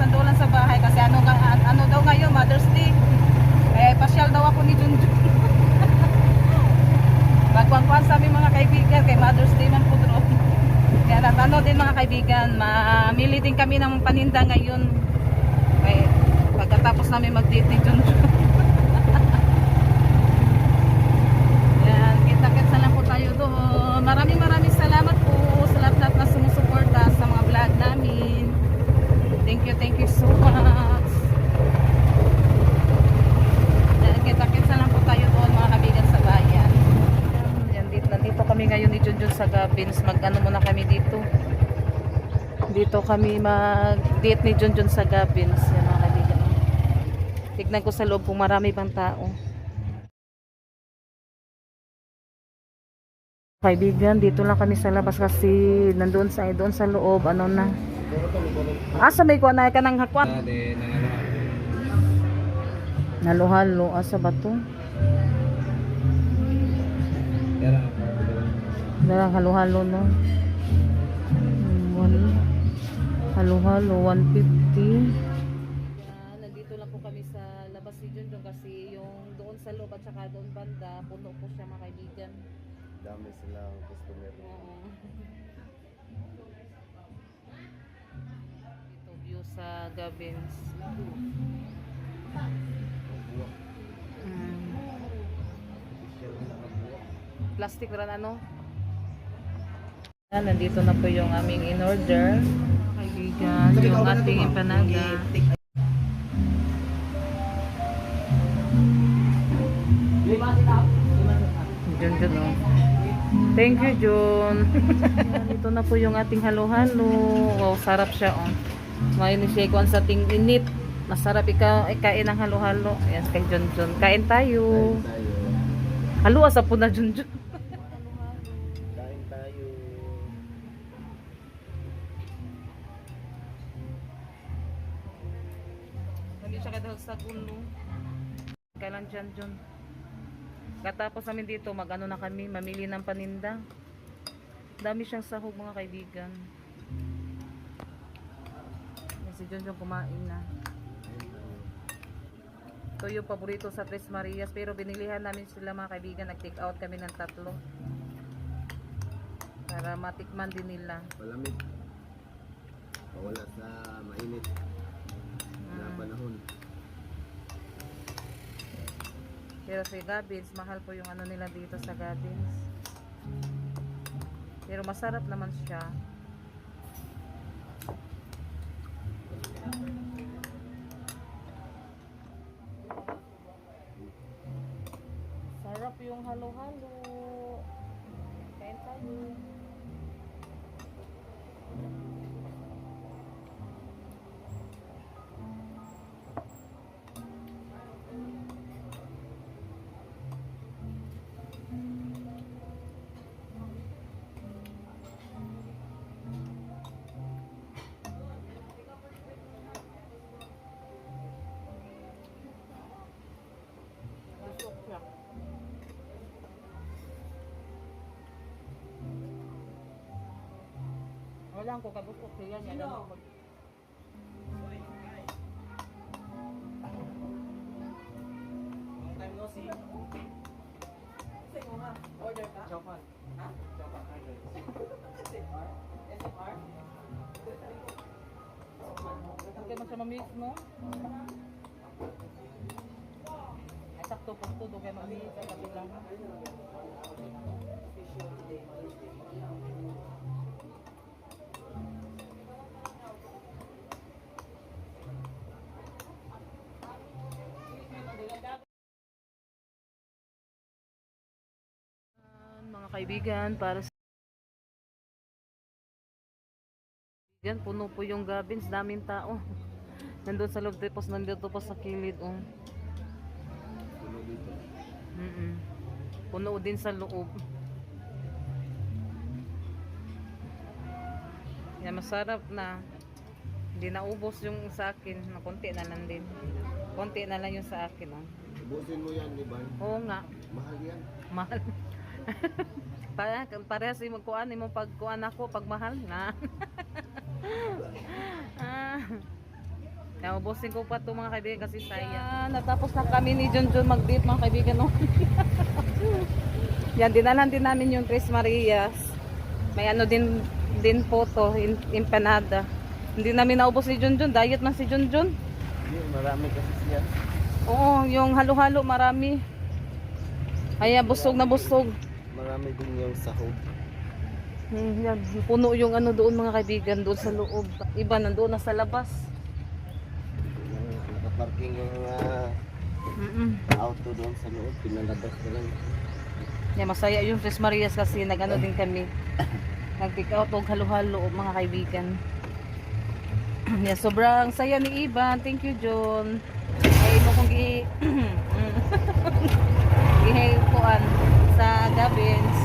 nandoon lang sa bahay kasi ano daw ngayon, Mother's Day. Eh, pasyal daw ako ni Junjun. Magkuhan sa aming mga kaibigan kay Mother's Day man po dro. Kaya natano din mga kaibigan, mamili din kami ng paninda ngayon. Kaya pagkatapos namin mag-date ni Junjun. Yan, kita-kits na lang po tayo doon. Maraming salamat po sa lahat na sumusuporta sa mga vlog namin. Thank you so much. Yan, kita-kits na lang po tayo doon mga kaibigan sa bayan. Yan, nandito kami ngayon ni Junjun sa Gabins. Mag-ano muna kami dito. Dito kami mag-date ni Junjun sa Gabins. Yan mga kaibigan. Tignan ko sa loob kung marami bang tao. Kaibigan, dito lang kami sa labas kasi nandoon doon sa loob, ano na. Asa may kuha na ka ng hakwan? Halo-halo, asa ba to? Halo-halo no. Halo-halo, 150. Nandito lang po kami sa labas ni Junjun kasi yung doon sa loob at saka doon banda, puno po siya mga kaibigan. Dami silang customer. Ito view sa Gabins. Plastic ran ano? Nandito na po yung aming in order. Kaibigan, yung ating empanada. Junjun oh. Thank you, Jun. Ito na po yung ating halo-halo. Wow, sarap siya oh. Ngayon siya ikuan sa ting init. Masarap ikaw kain ng halo-halo. Ayan kay Junjun. Kain tayo. Halo asa po na Junjun. Kain tayo. Hindi siya kadahol sa gulo. Kailan dyan, Jun. Katapos namin dito, mag-ano na kami, mamili ng paninda. Dami siyang sahog mga kaibigan. Yan, si Junjun kumain na. Ito yung paborito sa Tres Marias, pero binilihan namin sila mga kaibigan, nag-take out kami ng 3. Para matikman din nila. Malamig. Pawala sa mainit na panahon. Pero sa Gabins, mahal po yung ano nila dito sa Gabins. Pero masarap naman siya. Sarap yung halo-halo. Kain tayo. Wala ko kabusok siya niya. Time no see. Say mo ma, order ka? Japan. Ha? Japan order. SFR? SFR? Okay mo siya mamix mo? Ay sakto po ito, doon kayo mamix sa kabilang. Mga kaibigan, para sa kaibigan, puno po yung Gabins, daming tao. Nandun sa loob, tapos nandito pa sa kilid oh. Puno dito. Puno din sa loob. Yan, masarap na. Hindi naubos yung sa akin, konti na lang din. Konti na lang yung sa akin oh. Ubusin mo yan, Iban. Oo nga. Mahal yan. Mahal. Parehas yung magkuhan mo pagkuhan ako pag mahal na. Yan, ubusin ko pa ito mga kaibigan kasi sayang. Natapos na kami ni Junjun mag-date mga kaibigan. No? Yan, dinalan din namin yung Tres Marias. May ano din po to, empanada. Hindi namin naubos si Junjun. Diet man si Junjun. Marami kasi siya. Oo, yung halo-halo marami. Ay, busog na busog. Marami din yung sahog. Yan, puno yung ano doon mga kaibigan, doon sa loob. Iba nandoon na sa labas. Nakaparking yung auto doon sa loob. Pinalabas ko lang. Yan, masaya yung Tres Marias kasi nag-ano din kami. Nag-pick out og halo-halo mga kaibigan. Yan, sobrang saya ni Ivan. Thank you, John. Ay mo kong gihipuan sa Gabins.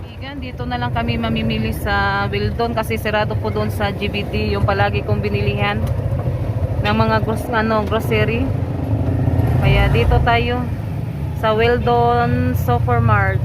Kaibigan, dito na lang kami mamimili sa Wildon kasi sirado po doon sa GBD yung palagi kong binilihan ng mga grocery. Kaya dito tayo sa Wildon Supermart.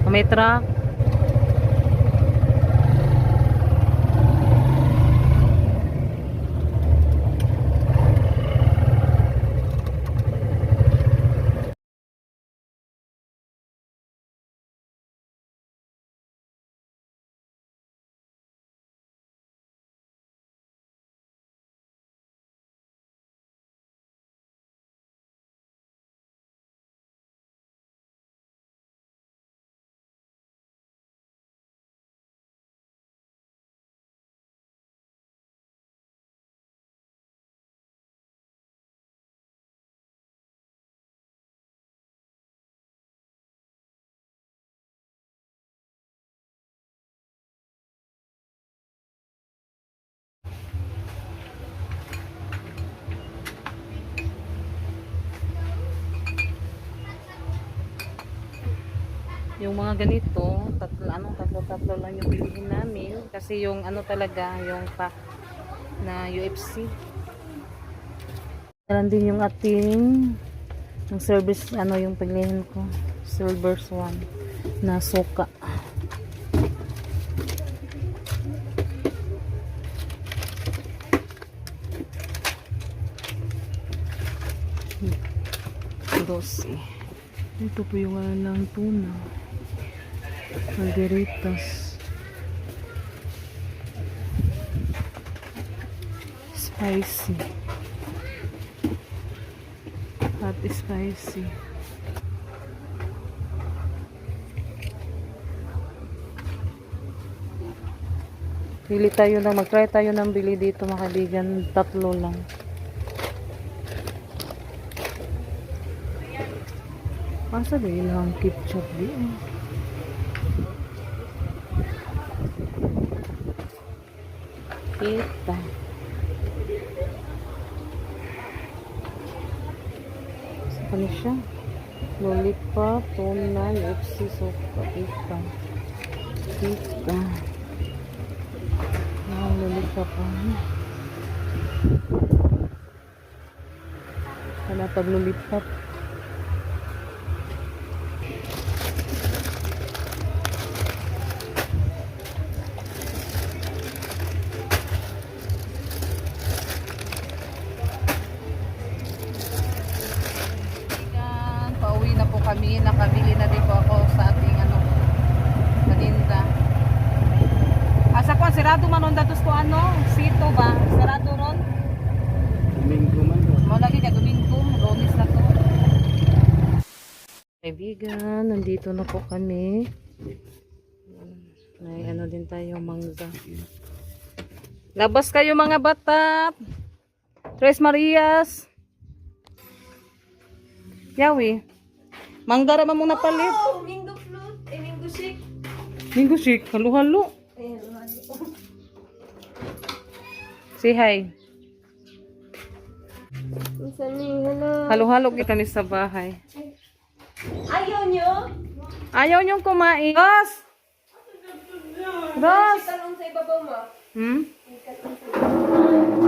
May truck. Yung mga ganito, tatlo lang yung bilihin namin kasi yung ano talaga, yung pack na UFC. Meron din yung ating yung service, ano yung paglihin ko, silver swan na suka. Dosi. Ito po yung ng tuna. Margaritas. Spicy. Hot spicy. Bili tayo lang. Mag-try tayo ng bili dito mga kaibigan. 3 lang. Masa ba ilang ketchup di eh? Kita. Saka na siya. Lollipop, tuna, UFC, soka, kita. Kita. Lollipop. Wala pag lollipop. Kami nakabili na din po ako sa ating ano paninda. Asa ko sirado man on datos ko ano sito ba sirado ron Domingo man. mo lagi ka Domingo Lunes na to. Kaibigan, nandito na po kami. May ano din tayo mangga. Labas kayo mga bata. Tres Marias. Yawi. Manggara man mong napalit. Oh, mango float. Mango shake. Mango shake. Halo-halo. Ayan, halo. Say hi. Isa ni, hello. Halo-halo kita kami sa bahay. Ayaw nyo? Ayaw niyong kumain. Ros! Ros! Tanong sa ibabaw mo.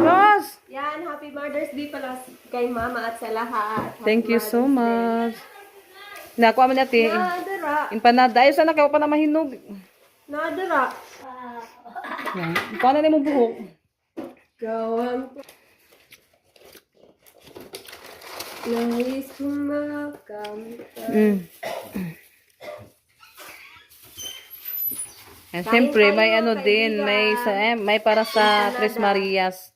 Ros! Yan, happy Mother's Day pala kay mama at sa lahat. Thank you so much. Nakuha man natin. Yeah, dara. Empanada. Ayos na kayo pa na mahinog. Nadara. Yan. Paano na mong buhok? Gawang ko. Nais kumakanta. And Kain siyempre, tayo, may ano kaibigan. din, may para sa Tres Marias.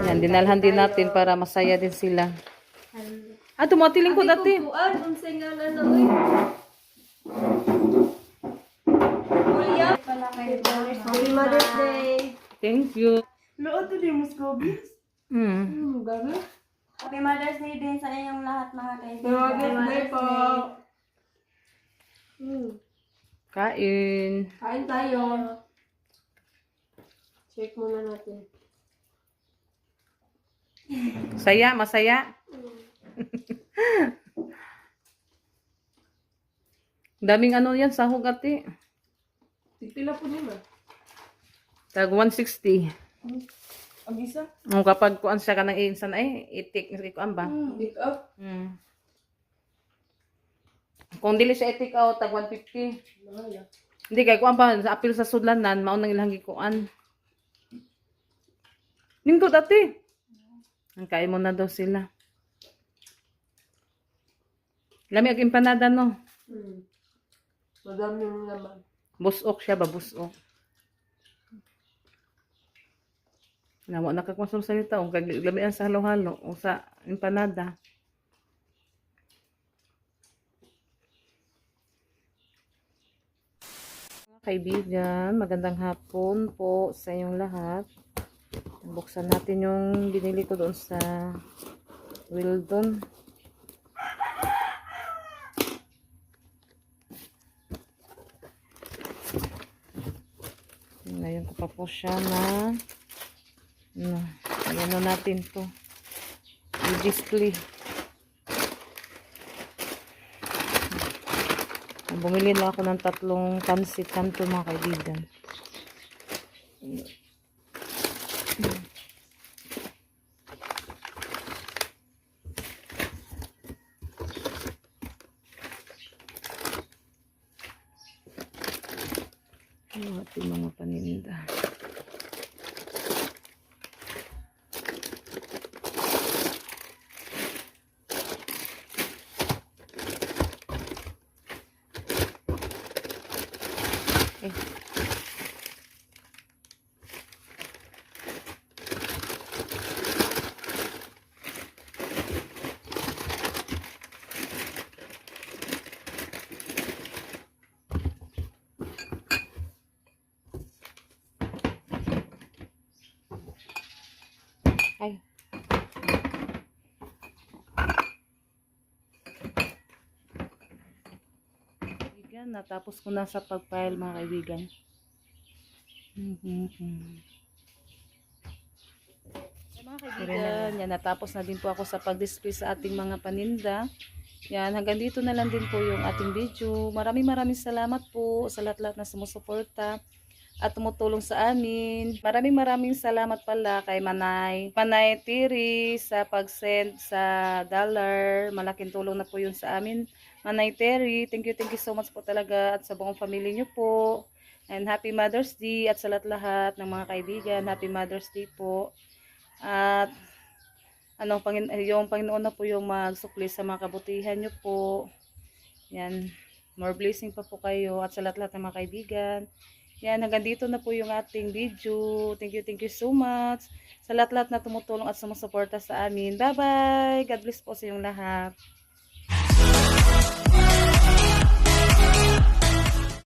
Yan, dinalhan din natin para masaya din sila. Ah, tumatiling ko dati. Kuan, unsay nga na uy. Julia. Happy Mother's Day. Thank you. Lood to di Muscovix. Gabi. Happy Mother's Day din sa inyong lahat mga kaibigan. Happy Mother's Day po. Kain. Kain tayo. Check muna natin. Saya, masaya. Daming ano yan, sahog ati. Pila po nila. Tag 160. Ang isa? Kapag kuan siya ka ng insan ay, itik, kuan ba? Pick up. Kung dili siya itik out, tag 150. Mahal. Hindi, kay kuan pa, sa apil sa sudlanan, maunang ilang gikuan. Ningko dati. Ang kain mo na daw sila. Lami ag empanada no. Madami yung laman. Busok siya ba, busok. Nawa nakakonsol salita o lamian sa halo-halo o sa empanada. Mga kaibigan, magandang hapon po sa inyong lahat. Buksan natin yung binili ko doon sa Wildon. Ngayon ko pa po siya na ayan na natin to i-display. Bumili na ako ng 3 pansit kanto mga kaibigan. Yung ating mga paninda. Ay. Kaibigan, natapos ko na sa pag-file mga kaibigan. Mga kaibigan, yan, natapos na din po ako sa pag-display sa ating mga paninda. Yan, hanggang dito na lang din po yung ating video. Maraming salamat po sa lahat-lahat na sumusuporta at tumutulong sa amin. Maraming salamat pala kay Manay Terry sa pag-send sa dollar. Malaking tulong na po yun sa amin. Manay Terry, thank you so much po talaga at sa buong pamilya nyo po. And Happy Mother's Day at sa lahat-lahat ng mga kaibigan. Happy Mother's Day po. At yung Panginoon na po yung magsukli sa mga kabutihan nyo po. Yan. More blessing pa po kayo at sa lahat-lahat ng mga kaibigan. Yan, hanggang dito na po yung ating video. Thank you so much. Sa lahat-lahat na tumutulong at sumusuporta sa amin. Bye-bye! God bless po sa inyong lahat.